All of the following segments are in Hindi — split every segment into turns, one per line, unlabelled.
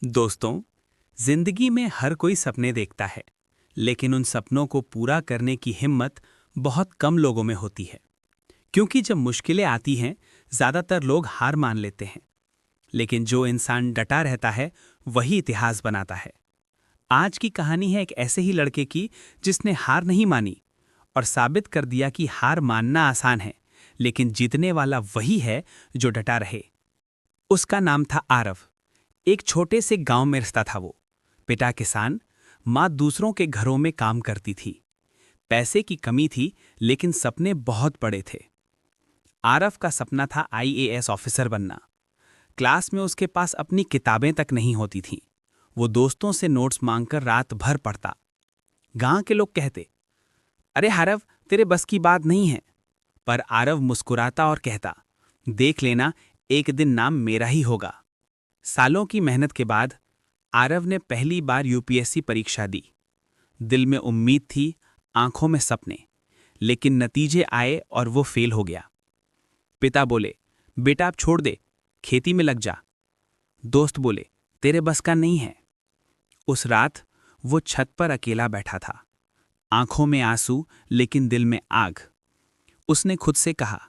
दोस्तों, जिंदगी में हर कोई सपने देखता है, लेकिन उन सपनों को पूरा करने की हिम्मत बहुत कम लोगों में होती है। क्योंकि जब मुश्किलें आती हैं, ज़्यादातर लोग हार मान लेते हैं। लेकिन जो इंसान डटा रहता है, वही इतिहास बनाता है। आज की कहानी है एक ऐसे ही लड़के की जिसने हार नहीं मानी और साबित कर दिया कि हार मानना आसान है, लेकिन जीतने वाला वही है जो डटा रहे। उसका नाम था आरव। एक छोटे से गांव में रहता था वो। पिता किसान, माँ दूसरों के घरों में काम करती थी। पैसे की कमी थी, लेकिन सपने बहुत बड़े थे। आरव का सपना था आईएएस ऑफिसर बनना। क्लास में उसके पास अपनी किताबें तक नहीं होती थीं। वो दोस्तों से नोट्स मांगकर रात भर पढ़ता। गांव के लोग कहते, अरे आरव, तेरे बस की बात नहीं है। पर आरव मुस्कुराता और कहता, देख लेना, एक दिन नाम मेरा ही होगा। सालों की मेहनत के बाद आरव ने पहली बार यूपीएससी परीक्षा दी। दिल में उम्मीद थी, आंखों में सपने, लेकिन नतीजे आए और वो फेल हो गया। पिता बोले, बेटा अब छोड़ दे, खेती में लग जा। दोस्त बोले, तेरे बस का नहीं है। उस रात वो छत पर अकेला बैठा था, आंखों में आंसू लेकिन दिल में आग। उसने खुद से कहा,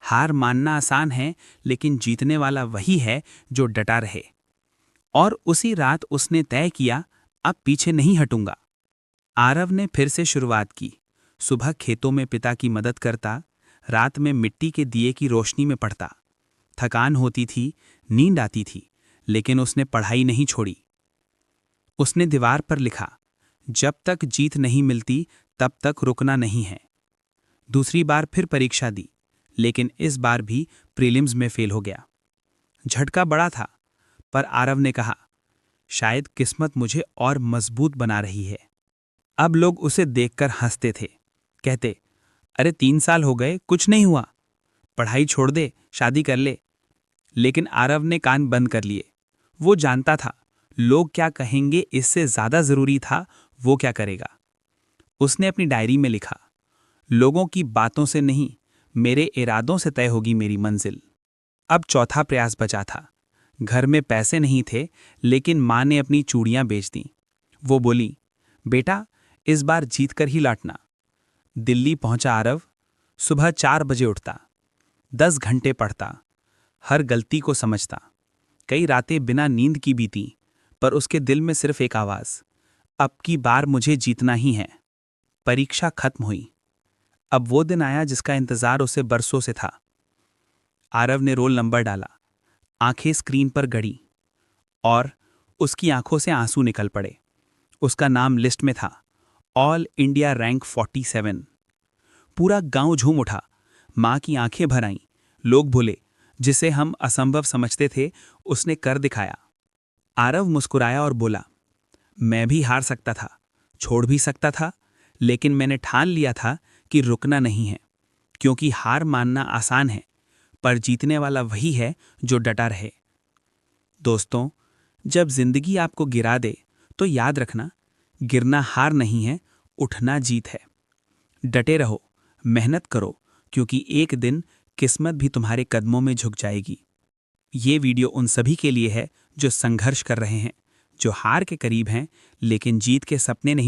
हार मानना आसान है, लेकिन जीतने वाला वही है जो डटा रहे। और उसी रात उसने तय किया, अब पीछे नहीं हटूंगा। आरव ने फिर से शुरुआत की। सुबह खेतों में पिता की मदद करता, रात में मिट्टी के दिए की रोशनी में पढ़ता। थकान होती थी, नींद आती थी, लेकिन उसने पढ़ाई नहीं छोड़ी। उसने दीवार पर लिखा, जब तक जीत नहीं मिलती तब तक रुकना नहीं है। दूसरी बार फिर परीक्षा दी, लेकिन इस बार भी प्रीलिम्स में फेल हो गया। झटका बड़ा था, पर आरव ने कहा, शायद किस्मत मुझे और मजबूत बना रही है। अब लोग उसे देखकर हंसते थे, कहते, अरे 3 साल हो गए, कुछ नहीं हुआ, पढ़ाई छोड़ दे, शादी कर ले। लेकिन आरव ने कान बंद कर लिए। वो जानता था, लोग क्या कहेंगे इससे ज्यादा जरूरी था वो क्या करेगा। उसने अपनी डायरी में लिखा, लोगों की बातों से नहीं, मेरे इरादों से तय होगी मेरी मंजिल। अब चौथा प्रयास बचा था। घर में पैसे नहीं थे, लेकिन माँ ने अपनी चूड़ियां बेच दी। वो बोली, बेटा इस बार जीत कर ही लौटना। दिल्ली पहुंचा आरव। सुबह 4 बजे उठता, 10 घंटे पढ़ता, हर गलती को समझता। कई रातें बिना नींद की बीती, पर उसके दिल में सिर्फ एक आवाज, अब की बार मुझे जीतना ही है। परीक्षा खत्म हुई। अब वो दिन आया जिसका इंतजार उसे बरसों से था। आरव ने रोल नंबर डाला, आंखें स्क्रीन पर गड़ी, और उसकी आंखों से आंसू निकल पड़े। उसका नाम लिस्ट में था, ऑल इंडिया रैंक 47। पूरा गांव झूम उठा। माँ की आंखें भर आईं। लोग बोले, जिसे हम असंभव समझते थे उसने कर दिखाया। आरव मुस्कुराया और बोला, मैं भी हार सकता था, छोड़ भी सकता था, लेकिन मैंने ठान लिया था कि रुकना नहीं है। क्योंकि हार मानना आसान है, पर जीतने वाला वही है जो डटा रहे। दोस्तों, जब जिंदगी आपको गिरा दे तो याद रखना, गिरना हार नहीं है, उठना जीत है। डटे रहो, मेहनत करो, क्योंकि एक दिन किस्मत भी तुम्हारे कदमों में झुक जाएगी। ये वीडियो उन सभी के लिए है जो संघर्ष कर रहे हैं, जो हार के करीब हैं, लेकिन जीत के सपने नहीं